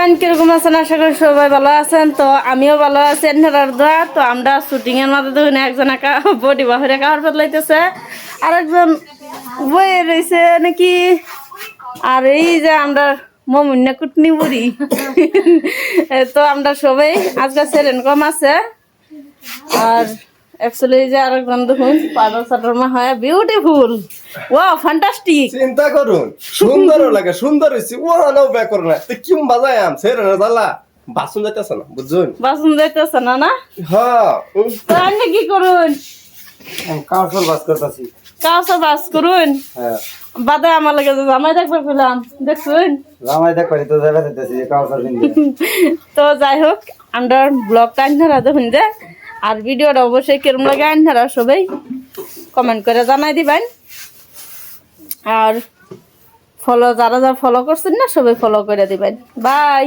Everyone, কিরকম আছেন? আশা করি সবাই ভালো আছেন। তো আমিও ভালো আছি এনার দোয়া। তো আমরা শুটিং এর মধ্যে দেখুন একজন একা বডি বাহিরে কাহার বদলাইতেছে, আর একজন বইয়ে রয়েছে নাকি। আর এই যে আমরা মমিনা কুটনি বুড়ি তো আমরা সবাই আজকে সেরেন কম আছে। আর অ্যাকচুয়ালি যে আরেকজন দেখুন পাউডার সাটার মা হয় বিউটিফুল, ওয়াও ফ্যান্টাস্টিক। চিন্তা করুন, সুন্দর লাগে, সুন্দর হইছে। ও নাও বে করো না, তে কিম বাজায় আম সেরে না জালা বাসন যাইতাছ না, বুঝুন? বাসন যাইতেছে না না? হ্যাঁ, তো আপনি কি করুন? আমি কাঁচর বাস করতেছি। কাউসা বাস করুন। হ্যাঁ, বাদে আমার লাগে যে জামাই দেখবার পেলাম, দেখুন। জামাই দেখ পারি তো জায়গা দিতেছি যে কাঁচর বিন্দু। তো যাই হোক, আমরা ব্লগটা আনহারা দেখুন যে, আর ভিডিওটা অবশ্যই কিরম লাগে আনহারা সবাই কমেন্ট করে জানাই দিবেন। আর ফলো যারা যারা ফলো করছেন না সবাই ফলো করে দিবেন। বাই।